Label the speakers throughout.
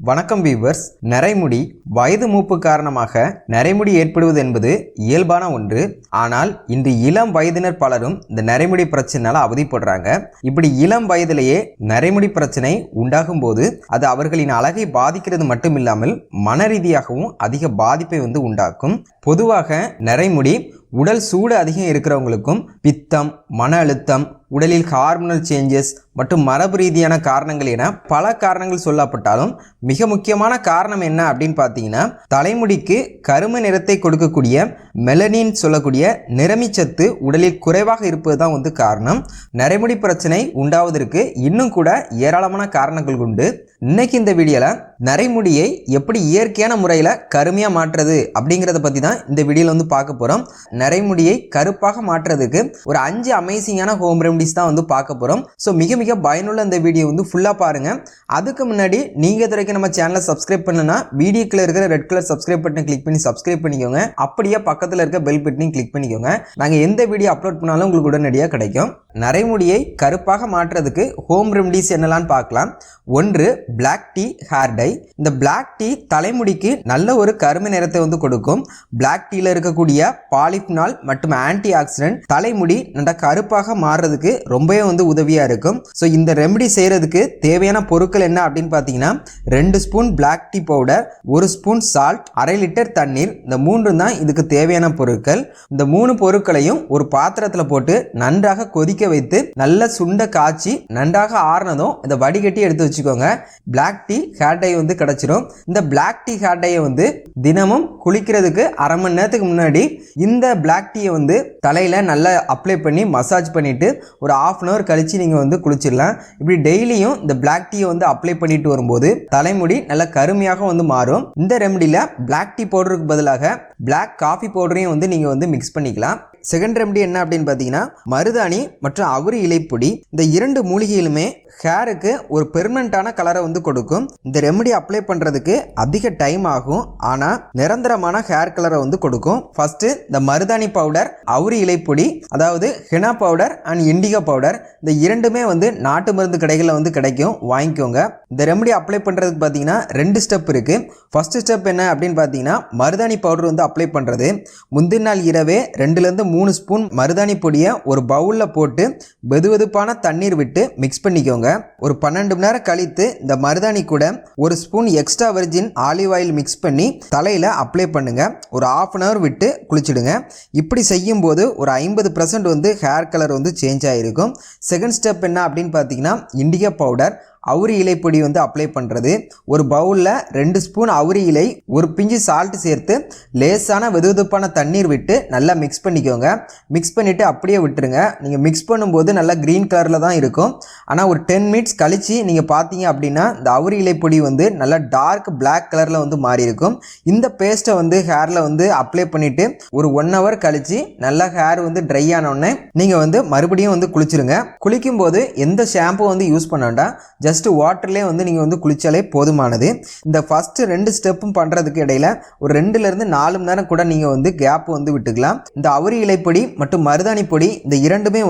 Speaker 1: வணக்கம் வியூவர்ஸ். நரைமுடி வயது மூப்பு காரணமாக நரைமுடி ஏற்படுவது என்பது இயல்பான ஒன்று. ஆனால் இன்று இளம் வயதினர் பலரும் இந்த நரைமுடி பிரச்சனையால அவதிப்படுறாங்க. இப்படி இளம் வயதிலேயே நரைமுடி பிரச்சனை உண்டாகும் போது அது அவர்களின் அழகை பாதிக்கிறது மட்டுமில்லாமல் மன ரீதியாகவும் அதிக பாதிப்பை உண்டாக்கும். பொதுவாக நரைமுடி உடல் சூடு அதிகம் இருக்கிறவங்களுக்கும் பித்தம், மன அழுத்தம், உடலில் ஹார்மோனல் சேஞ்சஸ் மற்றும் மரபு ரீதியான காரணங்கள் என பல காரணங்கள் சொல்லப்பட்டாலும் மிக முக்கியமான காரணம் என்ன அப்படின்னு பார்த்தீங்கன்னா, தலைமுடிக்கு கருமை நிறத்தை கொடுக்கக்கூடிய மெலனின் சொல்லக்கூடிய நிறமிச்சத்து உடலில் குறைவாக இருப்பது தான் காரணம். நரைமுடி பிரச்சனை உண்டாவதற்கு இன்னும் கூட ஏராளமான காரணங்கள் உண்டு. இன்னைக்கு இந்த வீடியோவில் நரைமுடியை எப்படி இயற்கையான முறையில் கருமையாக மாற்றுறது அப்படிங்கிறத பற்றி தான் இந்த வீடியோவில் பார்க்க போகிறோம். நரைமுடியை கருப்பாக மாற்றுறதுக்கு ஒரு 5 அமேசிங்கான ஹோம் ரெமடிஸ் தான் பார்க்க போகிறோம். ஸோ மிக மிக பயனுள்ள இந்த வீடியோ ஃபுல்லாக பாருங்கள். அதுக்கு முன்னாடி நீங்கள் இது வரைக்கும் நம்ம சேனலை சப்ஸ்கிரைப் பண்ணலன்னா வீடியோக்குள்ள இருக்கிற ரெட் கலர் சப்ஸ்கிரைப் பட்டனை கிளிக் பண்ணி சப்ஸ்கிரைப் பண்ணிக்கோங்க. அப்படியே பக்கத்தில் இருக்க பெல் பட்டனையும் கிளிக் பண்ணிக்கோங்க. நாங்கள் எந்த வீடியோ அப்லோட் பண்ணாலும் உங்களுக்கு உடனடியாக கிடைக்கும். நரைமுடியை கருப்பாக மாற்றுறதுக்கு ஹோம் ரெமடிஸ் என்னெல்லாம் பார்க்கலாம். 1. Black tea hair dye. இந்த பிளாக் டீ தலைமுடிக்கு நல்ல ஒரு கருமை நிறத்தை கொடுக்கும். பிளாக் டீல இருக்கக்கூடிய பாலிஃபினால் மற்றும் ஆன்டி ஆக்சிடென்ட் தலைமுடி நல்ல கருப்பாக மாறுறதுக்கு ரொம்பவே உதவியா இருக்கும். ஸோ இந்த ரெமடி செய்யறதுக்கு தேவையான பொருட்கள் என்ன அப்படின்னு பார்த்தீங்கன்னா, 2 spoon black tea powder, 1 spoon salt, 1/2 litre தண்ணீர். இந்த 3 தான் இதுக்கு தேவையான பொருட்கள். இந்த 3 பொருட்களையும் ஒரு பாத்திரத்தில் போட்டு நன்றாக கொதிக்க வைத்து நல்ல சுண்ட காய்ச்சி நன்றாக ஆறுனதும் இதை வடிகட்டி எடுத்து வச்சுக்கோங்க. பிளாக் டீ ஹேர் டை கிடைச்சிடும். இந்த பிளாக் டீ ஹேர் டையை தினமும் குளிக்கிறதுக்கு அரை மணி நேரத்துக்கு முன்னாடி இந்த பிளாக் டீயை தலையில நல்லா அப்ளை பண்ணி மசாஜ் பண்ணிட்டு ஒரு 1/2 hour கழிச்சு நீங்க குளிச்சிடலாம். இப்படி டெய்லியும் இந்த பிளாக் டீயை அப்ளை பண்ணிட்டு வரும்போது தலைமுடி நல்ல கருமையாக மாறும். இந்த ரெமடியில பிளாக் டீ பவுடருக்கு பதிலாக பிளாக் காஃபி பவுடரையும் நீங்க மிக்ஸ் பண்ணிக்கலாம். செகண்ட் ரெமடி என்ன அப்படின்னு பார்த்தீங்கன்னா, மருதாணி மற்றும் அவுரி இலைப்பொடி. இந்த 2 மூலிகைகளுமே ஹேருக்கு ஒரு பெர்மனண்டான கலரை கொடுக்கும். இந்த ரெமடி அப்ளை பண்ணுறதுக்கு அதிக டைம் ஆகும், ஆனால் நிரந்தரமான ஹேர் கலரை கொடுக்கும். ஃபர்ஸ்ட் இந்த மருதாணி பவுடர், அவுரி இலைப்பொடி, அதாவது henna powder and indigo powder, இந்த 2மே நாட்டு மருந்து கடைகளில் கிடைக்கும், வாங்கிக்கோங்க. இந்த ரெமடி அப்ளை பண்ணுறதுக்கு பார்த்தீங்கன்னா 2 ஸ்டெப் இருக்குது. ஃபர்ஸ்ட் ஸ்டெப் என்ன அப்படின்னு பார்த்தீங்கன்னா, மருதாணி பவுடர் அப்ளை பண்ணுறது. முந்தின நாள் இரவே 2 3 ஸ்பூன் மருதாணி பொடியை ஒரு பவுலில் போட்டு வெதுவெதுப்பான தண்ணீர் விட்டு மிக்ஸ் பண்ணிக்கோங்க. ஒரு 12 மணி நேரம் கழித்து இந்த மருதாணி கூட 1 spoon extra virgin olive oil mix பண்ணி தலையில் அப்ளை பண்ணுங்க. ஒரு 1/2 hour விட்டு குளிச்சிடுங்க. இப்படி செய்யும் போது ஒரு 50% ஹேர் கலர் சேஞ்ச் ஆகிருக்கும். செகண்ட் ஸ்டெப் என்ன அப்படின்னு பார்த்தீங்கன்னா, இண்டிகோ பவுடர், அவுரி இலைப்பொடி அப்ளை பண்ணுறது. ஒரு பவுலில் 2 ஸ்பூன் அவுரி இலை, ஒரு பிஞ்சு சால்ட் சேர்த்து லேசான வெதுவெதுப்பான தண்ணீர் விட்டு நல்லா மிக்ஸ் பண்ணிக்கோங்க. மிக்ஸ் பண்ணிவிட்டு அப்படியே விட்டுருங்க. நீங்கள் மிக்ஸ் பண்ணும்போது நல்லா க்ரீன் கலரில் தான் இருக்கும். ஆனால் ஒரு 10 மினிட்ஸ் கழித்து நீங்கள் பார்த்தீங்க அப்படின்னா இந்த அவுரி இலைப்பொடி நல்லா டார்க் பிளாக் கலரில் மாறி இருக்கும். இந்த பேஸ்ட்டை ஹேரில் அப்ளை பண்ணிவிட்டு ஒரு 1 hour கழித்து நல்லா ஹேர் ட்ரை ஆனோடனே நீங்கள் மறுபடியும் குளிச்சிருங்க. குளிக்கும் போது எந்த ஷாம்பு யூஸ் பண்ண வேண்டாம். ஜஸ்ட் வாட்டர்லேயே நீங்கள் குளிச்சாலே போதுமானது. இந்த ஃபர்ஸ்ட் 2 ஸ்டெப்பும் பண்ணுறதுக்கு இடையில ஒரு 2லேருந்து 4 மணி நேரம் கூட நீங்கள் கேப் விட்டுக்கலாம். இந்த அவுரி இலைப்பொடி மற்றும் மருதாணி பொடி இந்த 2மே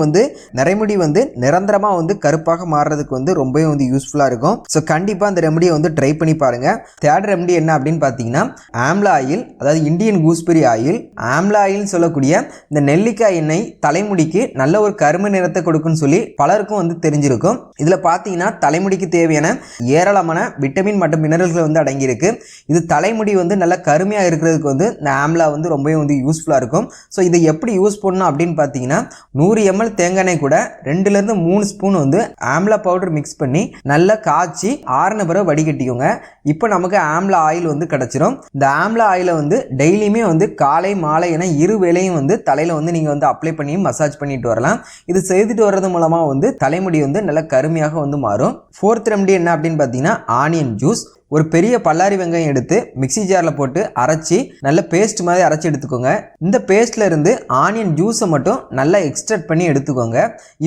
Speaker 1: நரைமுடி நிரந்தரமாக கருப்பாக மாறுறதுக்கு ரொம்பவே யூஸ்ஃபுல்லாக இருக்கும். ஸோ கண்டிப்பாக இந்த ரெமடியை ட்ரை பண்ணி பாருங்க. தேர்ட் ரெமடி என்ன அப்படின்னு பார்த்தீங்கன்னா, ஆம்லா ஆயில், அதாவது Indian gooseberry oil. Amla oil சொல்லக்கூடிய இந்த நெல்லிக்காய் எண்ணெய் தலைமுடிக்கு நல்ல ஒரு கருமை நிறத்தை கொடுக்குன்னு சொல்லி பலருக்கும் தெரிஞ்சிருக்கும். இதில் பார்த்தீங்கன்னா தலைமுடிக்கு தேவையான ஏராளமான விட்டமின் மற்றும் மினரல்கள் அடங்கியிருக்கு. இது தலைமுடி நல்ல கருமையாக இருக்கிறதுக்கு இந்த ஆம்லா ரொம்பவே யூஸ்ஃபுல்லாக இருக்கும். ஸோ இதை எப்படி யூஸ் பண்ணணும் அப்படின்னு பார்த்தீங்கன்னா, 100 ml தேங்காய் எண்ணெய் கூட 2லேருந்து 3 ஸ்பூன் ஆம்லா பவுடர் மிக்ஸ் பண்ணி நல்லா காய்ச்சி ஆறுன பிறகு வடிகட்டிக்கோங்க. இப்போ நமக்கு ஆம்லா ஆயில் கிடைச்சிரும். இந்த ஆம்லா ஆயிலை டெய்லியுமே காலை மாலை என 2 வேளையும் தலையில் நீங்கள் அப்ளை பண்ணி மசாஜ் பண்ணிட்டு வரலாம். இது செய்துட்டு வர்றது மூலமாக தலைமுடி நல்ல கருமையாக மாறும். ஃபோர்த் ரெமடி என்ன அப்படின்னு பார்த்தீங்கன்னா, ஆனியன் ஜூஸ். ஒரு பெரிய பல்லாரி வெங்காயம் எடுத்து மிக்ஸி ஜாரில் போட்டு அரைச்சி நல்ல பேஸ்ட் மாதிரி அரைச்சி எடுத்துக்கோங்க. இந்த பேஸ்ட்ல இருந்து ஆனியன் ஜூஸை மட்டும் நல்லா எக்ஸ்ட்ராக்ட் பண்ணி எடுத்துக்கோங்க.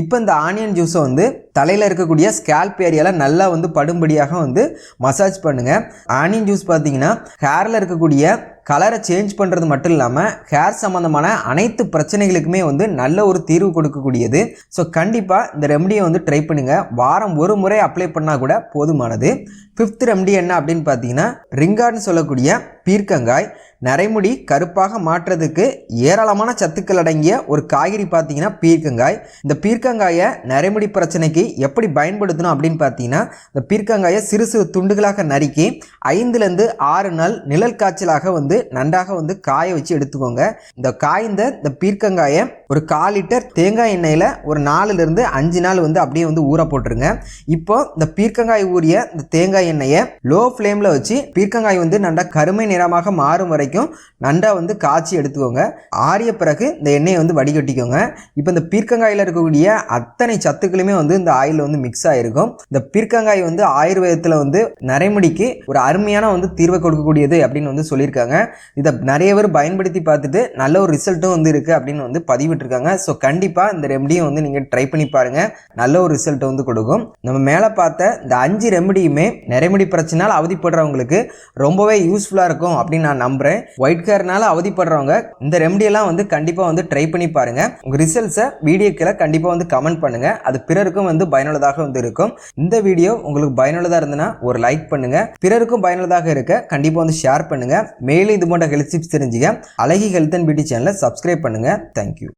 Speaker 1: இப்போ இந்த ஆனியன் ஜூஸை தலையில் இருக்கக்கூடிய ஸ்கேல்ப் ஏரியாவில் நல்லா படும்படியாக மசாஜ் பண்ணுங்க. ஆனியன் ஜூஸ் பார்த்தீங்கன்னா ஹேரில் இருக்கக்கூடிய கலரை சேஞ்ச் பண்ணுறது மட்டும் இல்லாமல் ஹேர் சம்மந்தமான அனைத்து பிரச்சனைகளுக்குமே நல்ல ஒரு தீர்வு கொடுக்கக்கூடியது. ஸோ கண்டிப்பாக இந்த ரெமடியை ட்ரை பண்ணுங்கள். வாரம் 1 முறை அப்ளை பண்ணால் கூட போதுமானது. 5th ரெமடி என்ன என்ன அப்படின்னு பார்த்தீங்கன்னா ரிங்கார்ட்னு சொல்லக்கூடிய பீர்க்கங்காய். நரைமுடி கருப்பாக மாற்றுறதுக்கு ஏராளமான சத்துக்கள் அடங்கிய ஒரு காய்கறி பார்த்தீங்கன்னா பீர்க்கங்காய். இந்த பீர்க்கங்காயை நரைமுடி பிரச்சனைக்கு எப்படி பயன்படுத்தணும் அப்படின்னு பார்த்தீங்கன்னா இந்த பீர்க்கங்காயை சிறு சிறு துண்டுகளாக நறுக்கி 5லேருந்து 6 நாள் நிழல் காய்ச்சலாக நன்றாக காய வச்சு எடுத்துக்கோங்க. இந்த காய்ந்த இந்த பீர்க்கங்காயை ஒரு 1/4 லிட்டர் தேங்காய் எண்ணெயில் ஒரு 4லேருந்து 5 நாள் அப்படியே ஊற போட்டுருங்க. இப்போ இந்த பீர்க்கங்காய் ஊறிய இந்த தேங்காய் எண்ணெயை லோ ஃப்ளேமில் வச்சு பீர்க்கங்காய் நன்றா கருமை நிறமாக மாறும் வரைக்கும் நன்றா காய்ச்சி எடுத்துக்கோங்க. ஆறிய பிறகு இந்த எண்ணெயை வடிகட்டிக்கோங்க. இப்போ இந்த பீர்க்கங்காயில் இருக்கக்கூடிய அத்தனை சத்துக்களுமே இந்த ஆயில் மிக்ஸ் ஆகிருக்கும். இந்த பீர்க்கங்காய் ஆயுர்வேதத்தில் நரைமுடிக்கு ஒரு அருமையான தீர்வை கொடுக்கக்கூடியது அப்படின்னு சொல்லியிருக்காங்க. இதை நிறைய பேர் பயன்படுத்தி பார்த்துட்டு நல்ல ஒரு ரிசல்ட்டும் இருக்குது அப்படின்னு பதிவிட்டிருக்காங்க. ஸோ கண்டிப்பாக இந்த ரெமடியும் நீங்கள் ட்ரை பண்ணி பாருங்க, நல்ல ஒரு ரிசல்ட் கொடுக்கும். நம்ம மேலே பார்த்த இந்த 5 ரெமடியுமே நரைமுடி பிரச்சனையால் அவதிப்படுறவங்களுக்கு ரொம்பவே யூஸ்ஃபுல்லாக இருக்கும் அப்படின்னு நான் நம்புகிறேன். ஒயிட் ஹேர்னால அவதிப்படுறவங்க இந்த ரெமடியெல்லாம் கண்டிப்பாக ட்ரை பண்ணி பாருங்க. உங்கள் ரிசல்ட்ஸை வீடியோ கீழே கண்டிப்பாக கமெண்ட் பண்ணுங்க. அது பிறருக்கும் பயனுள்ளதாக இருக்கும். இந்த வீடியோ உங்களுக்கு பயனுள்ளதாக இருந்ததுன்னா ஒரு லைக் பண்ணுங்க. பிறருக்கும் பயனுள்ளதாக இருக்க கண்டிப்பாக ஷேர் பண்ணுங்க. மேலும் இது போன்ற ஹெல்த் டிப்ஸ் தெரிஞ்சுக்க அழகி ஹெல்த் அண்ட் பியூட்டி சேனலை சப்ஸ்கிரைப் பண்ணுங்க. தேங்க்யூ.